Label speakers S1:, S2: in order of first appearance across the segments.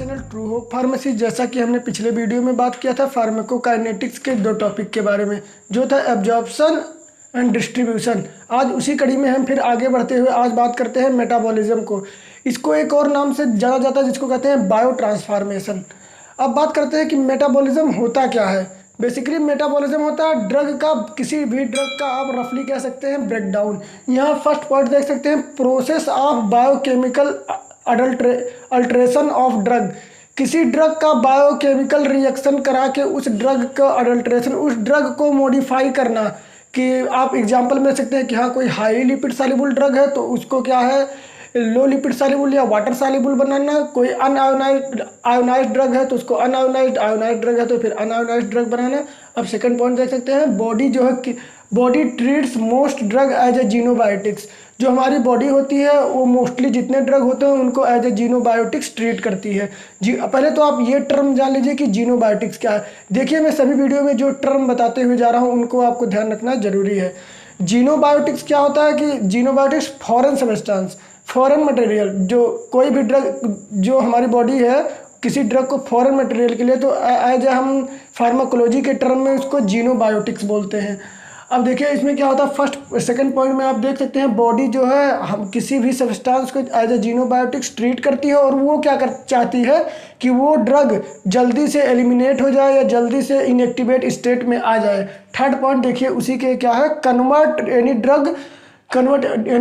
S1: Channel true hope pharmacy. जैसा कि हमने पिछले वीडियो में बात किया था फार्माकोकाइनेटिक्स के दो टॉपिक के बारे में, जो था एब्जॉर्प्शन एंड डिस्ट्रीब्यूशन। आज उसी कड़ी में हम फिर आगे बढ़ते हुए आज बात करते हैं मेटाबॉलिज्म को। इसको एक और नाम से जाना जाता है जिसको कहते हैं बायो ट्रांसफॉर्मेशन। अब बात करते हैं कि मेटाबॉलिज्म होता क्या है। बेसिकली मेटाबॉलिज्म होता है ड्रग का, किसी भी ड्रग का आप रफली कह सकते हैं ब्रेकडाउन। यहाँ फर्स्ट पॉइंट देख सकते हैं, process of biochemical alteration of drug. किसी ड्रग का बायोकेमिकल रिएक्शन करा के उस ड्रग का अडल्ट्रेशन, उस ड्रग को मॉडिफाई करना। कि आप एग्जांपल में सकते हैं कि हाँ कोई हाई लिपिड सॉल्युबल ड्रग है तो उसको क्या है लो लिपिड सॉल्युबल या वाटर सॉल्युबल बनाना। कोई आयोनाइज्ड ड्रग है तो उसको आयोनाइज्ड ड्रग है तो फिर अनआयोनाइज्ड ड्रग बनाना। अब सेकंड पॉइंट देख सकते हैं, बॉडी जो है कि body treats most drug as a xenobiotics. जो हमारी बॉडी होती है वो मोस्टली जितने ड्रग होते हैं उनको एज ए जीनोबायोटिक्स ट्रीट करती है। पहले तो आप ये टर्म जान लीजिए कि जीनोबायोटिक्स क्या है। देखिए मैं सभी वीडियो में जो टर्म बताते हुए जा रहा हूँ उनको आपको ध्यान रखना जरूरी है। जीनोबायोटिक्स क्या होता है कि जीनोबायोटिक्स फॉरेन सब्सटेंस, फॉरेन मटेरियल, जो कोई भी ड्रग जो हमारी बॉडी है किसी ड्रग को फॉरेन मटेरियल के लिए, तो एज हम फार्माकोलॉजी के टर्म में उसको जीनोबायोटिक्स बोलते हैं। अब देखिए इसमें क्या होता है, फर्स्ट सेकंड पॉइंट में आप देख सकते हैं बॉडी जो है हम किसी भी सब्सटेंस को एज ए जीनोबायोटिक्स ट्रीट करती है और वो क्या कर चाहती है कि वो ड्रग जल्दी से एलिमिनेट हो जाए या जल्दी से इनएक्टिवेट स्टेट में आ जाए। थर्ड पॉइंट देखिए उसी के क्या है, convert any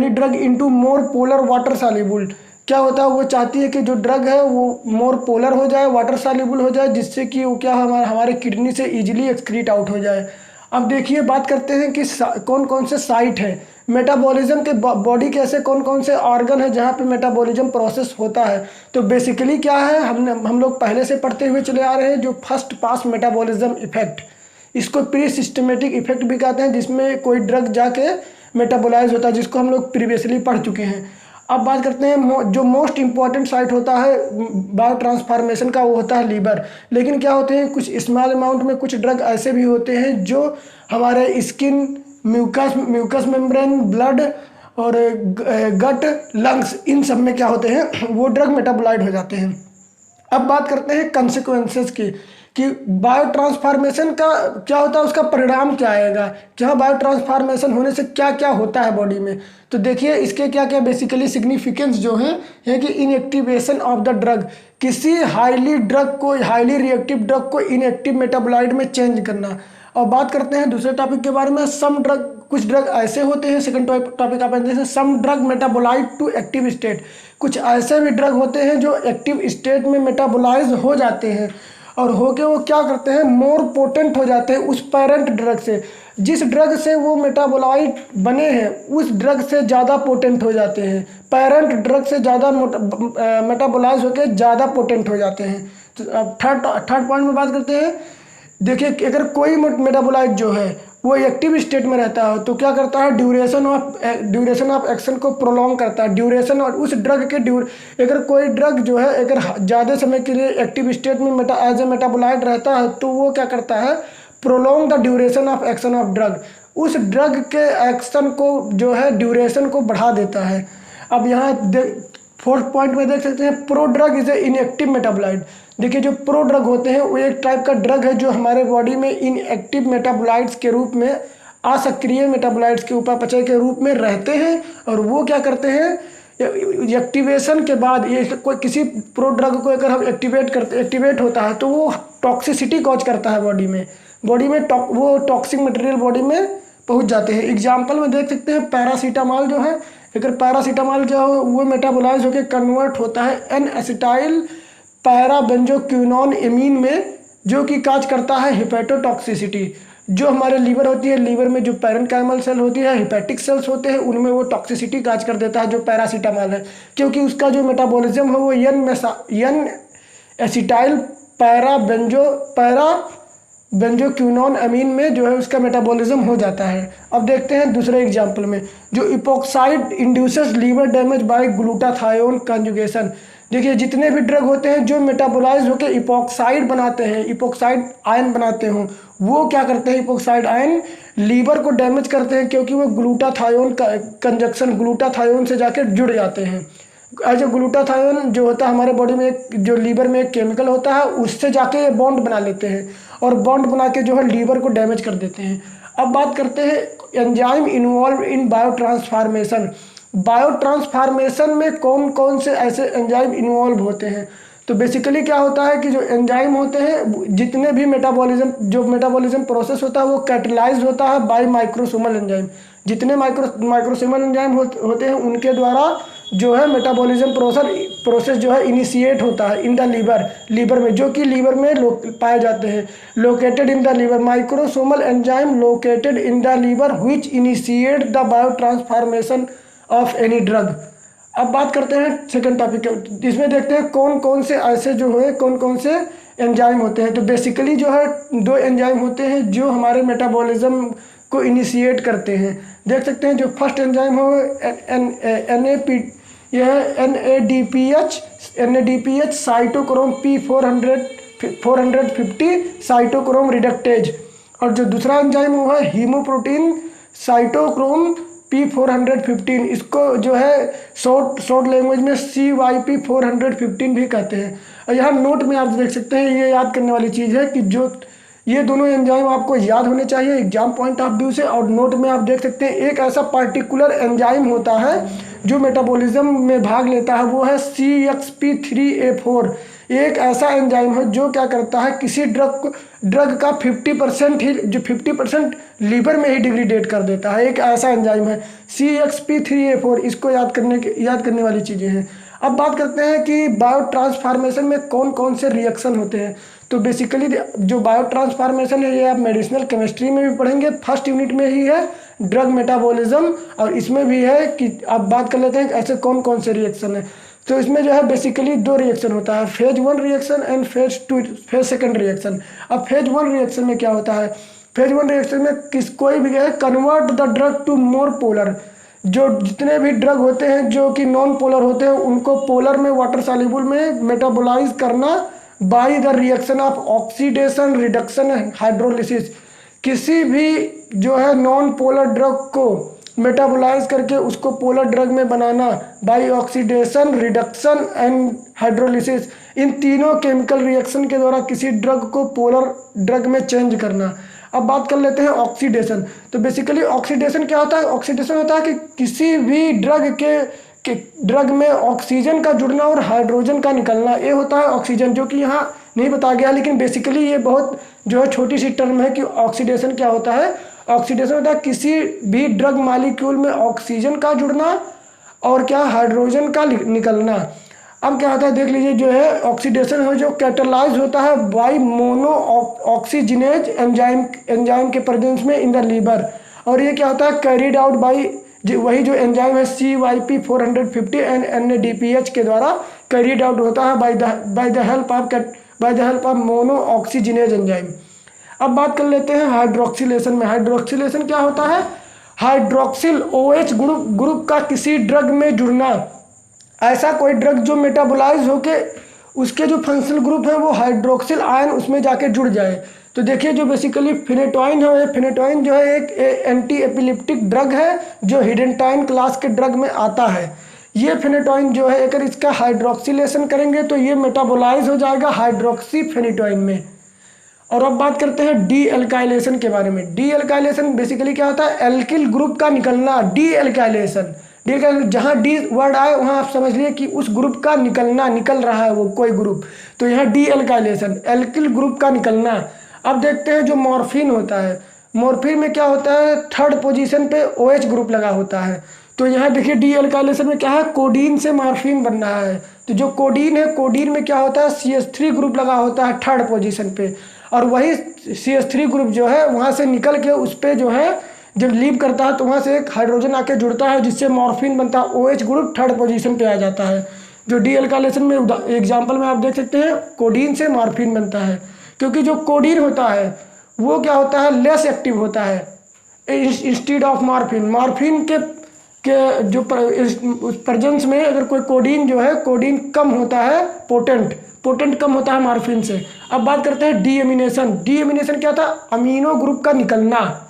S1: drug into more polar water soluble. क्या होता है, वो चाहती है कि जो ड्रग है वो मोर पोलर हो जाए, वाटर सॉल्युबल हो जाए, जिससे कि वो क्या हमारे किडनी से इजीली एक्सक्रीट आउट हो जाए। अब देखिए बात करते हैं कि कौन कौन से साइट है मेटाबॉलिज्म के, बॉडी के ऐसे कौन कौन से ऑर्गन है जहाँ पे मेटाबॉलिज्म प्रोसेस होता है। तो बेसिकली क्या है, हम लोग पहले से पढ़ते हुए चले आ रहे हैं जो फर्स्ट पास मेटाबॉलिज्म इफेक्ट, इसको प्री सिस्टमेटिक इफेक्ट भी कहते हैं, जिसमें कोई ड्रग जाके मेटाबोलाइज होता है, जिसको हम लोग प्रीवियसली पढ़ चुके हैं। अब बात करते हैं जो मोस्ट इंपॉर्टेंट साइट होता है बायो ट्रांसफॉर्मेशन का, वो होता है लीवर। लेकिन क्या होते हैं कुछ स्मॉल अमाउंट में कुछ ड्रग ऐसे भी होते हैं जो हमारे स्किन, म्यूकस मेम्ब्रेन, ब्लड और गट, लंग्स, इन सब में क्या होते हैं वो ड्रग मेटाबोलाइट हो जाते हैं। अब बात करते हैं कंसिक्वेंसेस की कि बायो ट्रांसफॉर्मेशन का क्या होता है, उसका परिणाम क्या आएगा, क्या बायो ट्रांसफॉर्मेशन होने से क्या क्या होता है बॉडी में। तो देखिए इसके क्या क्या बेसिकली सिग्निफिकेंस जो है कि इनएक्टिवेशन ऑफ द ड्रग, किसी हाईली रिएक्टिव ड्रग को इनएक्टिव मेटाबोलाइट में चेंज करना। और बात करते हैं दूसरे टॉपिक के बारे में, सम ड्रग, कुछ ड्रग ऐसे होते हैं, सेकंड टॉपिक आप जैसे some drug metabolite to active state. कुछ ऐसे भी ड्रग होते हैं जो एक्टिव स्टेट में मेटाबोलाइज हो जाते हैं और होके वो क्या करते हैं मोर पोटेंट हो जाते हैं उस पेरेंट ड्रग से। जिस ड्रग से वो मेटाबोलाइट बने हैं उस ड्रग से ज़्यादा पोटेंट हो जाते हैं, पेरेंट ड्रग से ज़्यादा मेटाबोलाइज होकर ज़्यादा पोटेंट हो जाते हैं। तो अब थर्ड पॉइंट में बात करते हैं, देखिए अगर कोई मेटाबोलाइट जो है वो एक्टिव स्टेट में रहता है तो क्या करता है ड्यूरेशन ऑफ एक्शन को प्रोलॉन्ग करता है। ड्यूरेशन और उस ड्रग के अगर कोई ड्रग जो है अगर ज़्यादा समय के लिए एक्टिव स्टेट में एज ए मेटाबोलाइट रहता है तो वो क्या करता है prolong the duration of action of drug, उस ड्रग के एक्शन को जो है ड्यूरेशन को बढ़ा देता है। अब यहाँ फोर्थ पॉइंट में देख सकते हैं pro drug is a inactive metabolite. देखिए जो प्रो ड्रग होते हैं वो एक टाइप का ड्रग है जो हमारे बॉडी में इनएक्टिव मेटाबोलाइट्स के रूप में, असक्रिय मेटाबोलाइट्स के उपापचय के रूप में रहते हैं और वो क्या करते हैं एक्टिवेशन के बाद, ये कोई किसी प्रो ड्रग को अगर हम एक्टिवेट होता है तो वो टॉक्सिसिटी कॉज करता है बॉडी में वो टॉक्सिक मटेरियल बॉडी में पहुंच जाते हैं। एग्जाम्पल में देख सकते हैं पैरासीटामॉल जो है, अगर पैरासीटामॉल जो है वो मेटाबोलाइज होकर कन्वर्ट होता है एन एसिटाइल पैराबेंजोक्विनोन एमीन में, जो कि काज करता है हिपेटोटॉक्सिसिटी। जो हमारे लीवर होती है, लीवर में जो पैरेन्काइमल सेल होती है, हिपैटिक सेल्स होते हैं, उनमें वो टॉक्सिसिटी काज कर देता है जो पैरासीटामॉल है, क्योंकि उसका जो मेटाबॉलिज्म है वो एन एसिटाइल पैराबेंजोक्विनोन अमीन में जो है उसका मेटाबॉलिज्म हो जाता है। अब देखते हैं दूसरे एग्जाम्पल में, जो epoxide induces liver damage by glutathione conjugation. देखिए जितने भी ड्रग होते हैं जो मेटाबोलाइज होकर इपोक्साइड बनाते हैं, इपोक्साइड आयन बनाते हैं, वो क्या करते हैं इपोक्साइड आयन लीवर को डैमेज करते हैं, क्योंकि वो ग्लूटाथायोन का कंजक्शन ग्लूटाथायोन से जाकर जुड़ जाते हैं। एज ए ग्लूटाथायोन जो होता है हमारे बॉडी में एक, जो लीवर में एक केमिकल होता है, उससे जाके ये बॉन्ड बना लेते हैं और बॉन्ड बना के जो है लीवर को डैमेज कर देते हैं। अब बात करते हैं enzyme involve in biotransformation. Biotransformation में कौन कौन से ऐसे एंजाइम इन्वॉल्व होते हैं? तो बेसिकली क्या होता है कि जो एंजाइम होते हैं, जितने भी मेटाबॉलिज्म प्रोसेस होता है वो कैटलाइज होता है बाय माइक्रोसोमल एंजाइम। जितने माइक्रोसोमल एंजाइम होते हैं उनके द्वारा जो है मेटाबॉलिज्म प्रोसेस जो है इनिशिएट होता है इन द लीवर में, जो कि लीवर में पाए जाते हैं। Located in the liver, microsomal enzyme located in the liver which initiate the biotransformation of any drug. अब बात करते हैं सेकंड टॉपिक, इसमें देखते हैं कौन कौन से ऐसे जो है कौन कौन से एंजाइम होते हैं। तो बेसिकली जो है दो एंजाइम होते हैं जो हमारे मेटाबॉलिज्म को इनिशिएट करते हैं। देख सकते हैं जो फर्स्ट एंजाइम हो NADPH cytochrome P450 cytochrome reductase, और जो दूसरा एंजाइम वो है हीमोप्रोटीन साइटोक्रोम P415, इसको जो है शॉर्ट लैंग्वेज में CYP415 भी कहते हैं। और यहाँ नोट में आप देख सकते हैं, ये याद करने वाली चीज़ है कि जो ये दोनों एंजाइम आपको याद होने चाहिए एग्जाम पॉइंट ऑफ व्यू से। और नोट में आप देख सकते हैं एक ऐसा पर्टिकुलर एंजाइम होता है जो मेटाबॉलिज्म में भाग लेता है, वो है CXP3A4। एक ऐसा एंजाइम है जो क्या करता है, किसी ड्रग का 50% ही, जो 50% लीवर में ही डिग्रेडेट कर देता है। एक ऐसा एंजाइम है CXP3A4। इसको याद करने वाली चीज़ें हैं। अब बात करते हैं कि बायो ट्रांसफॉर्मेशन में कौन कौन से रिएक्शन होते हैं। तो बेसिकली जो बायो ट्रांसफॉर्मेशन है ये आप मेडिसिनल केमिस्ट्री में भी पढ़ेंगे, फर्स्ट यूनिट में ही है ड्रग मेटाबॉलिज्म, और इसमें भी है कि अब बात कर लेते हैं ऐसे कौन कौन से रिएक्शन है। तो इसमें जो है बेसिकली दो रिएक्शन होता है, phase 1 reaction and phase second reaction. अब फेज 1 रिएक्शन में क्या होता है, फेज 1 रिएक्शन में कोई भी है convert the drug to more polar. जो जितने भी ड्रग होते हैं जो कि नॉन पोलर होते हैं उनको पोलर में, वाटर सॉल्युबल में मेटाबोलाइज करना by the reaction of oxidation, reduction, hydrolysis. किसी भी जो है नॉन पोलर ड्रग को मेटाबोलाइज करके उसको पोलर ड्रग में बनाना by oxidation, reduction and hydrolysis. इन तीनों केमिकल रिएक्शन के द्वारा किसी ड्रग को पोलर ड्रग में चेंज करना। अब बात कर लेते हैं ऑक्सीडेशन। तो बेसिकली ऑक्सीडेशन क्या होता है, ऑक्सीडेशन होता है कि किसी भी ड्रग में ऑक्सीजन का जुड़ना और हाइड्रोजन का निकलना, ये होता है ऑक्सीजन, जो कि यहाँ नहीं बताया गया, लेकिन बेसिकली ये बहुत जो है छोटी सी टर्म है कि ऑक्सीडेशन क्या होता है। ऑक्सीडेशन होता है किसी भी ड्रग मॉलिक्यूल में ऑक्सीजन का जुड़ना और क्या हाइड्रोजन का निकलना। अब क्या होता है देख लीजिए, जो है ऑक्सीडेशन है जो कैटलाइज होता है बाय मोनो ऑक्सीजिनेज एंजाइम के प्रेजेंस में इन द लीवर। और ये क्या होता है कैरिड आउट बाय वही जो एंजाइम है CYP450 एंड NADPH के द्वारा कैरिड आउट होता है by the help of monooxygenase enzyme. अब बात कर लेते हैं हाइड्रोक्सिलेशन में। हाइड्रोक्सिलेशन क्या होता है, हाइड्रोक्सिल OH ग्रुप का किसी ड्रग में जुड़ना। ऐसा कोई ड्रग जो मेटाबोलाइज होके उसके जो फंक्शनल ग्रुप है वो हाइड्रोक्सिल आयन उसमें जाके जुड़ जाए। तो देखिए जो बेसिकली फेनेटोइन है, फेनेटोइन जो है एक एंटी एपिलेप्टिक ड्रग है जो हिडेंटाइन क्लास के ड्रग में आता है। ये फेनेटोइन जो है अगर इसका हाइड्रोक्सिलेशन करेंगे तो ये मेटाबोलाइज हो जाएगा हाइड्रोक्सी फेनेटोइन में। और अब बात करते हैं डी एल्काइलेशन के बारे में। डी एल्काइलेशन बेसिकली क्या होता है, एल्किल ग्रुप का निकलना। डी एल्काइलेशन जहाँ डी वर्ड आए वहाँ आप समझ लिए कि उस ग्रुप का निकल रहा है वो कोई ग्रुप, तो यहाँ डी एल्काइलेशन एल्किल ग्रुप का निकलना। अब देखते हैं जो मॉर्फिन होता है, मॉर्फिन में क्या होता है थर्ड पोजीशन पे OH ग्रुप लगा होता है। तो यहाँ देखिए डी एल्काइलेशन में क्या है, कोडीन से मॉर्फिन बन रहा है। तो जो कोडीन है, कोडीन में क्या होता है CH3 ग्रुप लगा होता है थर्ड पोजीशन पे, और वही CH3 ग्रुप जो है वहाँ से निकल के उस पर जो है जब लीव करता है तो वहाँ से एक हाइड्रोजन आके जुड़ता है जिससे मॉर्फिन बनता है। OH ग्रुप थर्ड पोजीशन पे आ जाता है। जो डी एल्काइलेशन में एग्जाम्पल में आप देख सकते हैं कोडीन से मॉर्फिन बनता है, क्योंकि जो कोडीन होता है वो क्या होता है लेस एक्टिव होता है इंस्टीड ऑफ मॉर्फिन। मॉर्फिन के जो प्रेजेंस में अगर कोई कोडीन जो है कोडीन कम होता है, पोटेंट कम होता है मॉर्फिन से। अब बात करते हैं डीएमिनेशन। डीएमिनेशन क्या था, अमीनो ग्रुप का निकलना।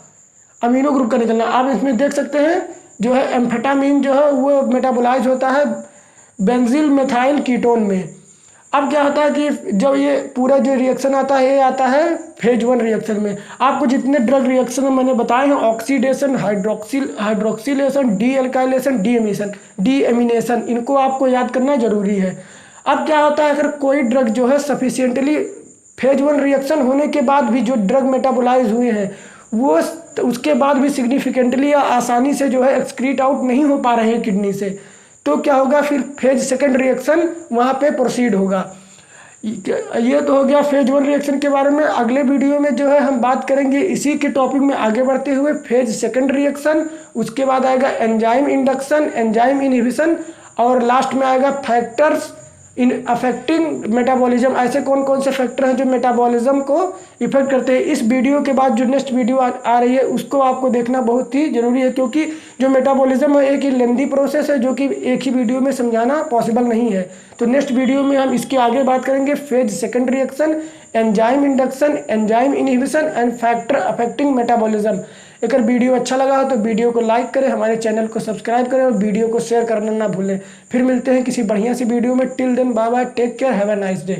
S1: अमीनो ग्रुप का निकलना आप इसमें देख सकते हैं जो है एम्फेटामिन जो है वो मेटाबोलाइज होता है बेंजील मेथाइल कीटोन में। अब क्या होता है कि जब ये पूरा जो रिएक्शन आता है ये आता है फेज 1 रिएक्शन में। आपको जितने ड्रग रिएक्शन मैंने बताए हैं, oxidation, hydroxylation, dealkylation, deamination, इनको आपको याद करना जरूरी है। अब क्या होता है, अगर कोई ड्रग जो है सफिशिएंटली फेज 1 रिएक्शन होने के बाद भी जो ड्रग मेटाबोलाइज हुए हैं वो उसके बाद भी सिग्निफिकेंटली या आसानी से जो है एक्सक्रीट आउट नहीं हो पा रहे हैं किडनी से, तो क्या होगा, फिर फेज 2 रिएक्शन वहाँ पे प्रोसीड होगा। ये तो हो गया फेज 1 रिएक्शन के बारे में। अगले वीडियो में जो है हम बात करेंगे इसी के टॉपिक में आगे बढ़ते हुए फेज 2 रिएक्शन, उसके बाद आएगा एंजाइम इंडक्शन, एंजाइम इनहिबिशन, और लास्ट में आएगा फैक्टर्स इन अफेक्टिंग मेटाबॉलिज्म। ऐसे कौन कौन से फैक्टर हैं जो मेटाबॉलिज्म को इफेक्ट करते हैं। इस वीडियो के बाद जो नेक्स्ट वीडियो आ रही है उसको आपको देखना बहुत ही जरूरी है, क्योंकि जो मेटाबॉलिज्म है एक ही लेंदी प्रोसेस है जो कि एक ही वीडियो में समझाना पॉसिबल नहीं है। तो नेक्स्ट वीडियो में हम इसके आगे बात करेंगे phase 2 reaction, enzyme induction, enzyme inhibition and factor affecting metabolism. अगर वीडियो अच्छा लगा हो तो वीडियो को लाइक करें, हमारे चैनल को सब्सक्राइब करें और वीडियो को शेयर करना ना भूलें। फिर मिलते हैं किसी बढ़िया सी वीडियो में। Till then bye bye, take care, have a nice day.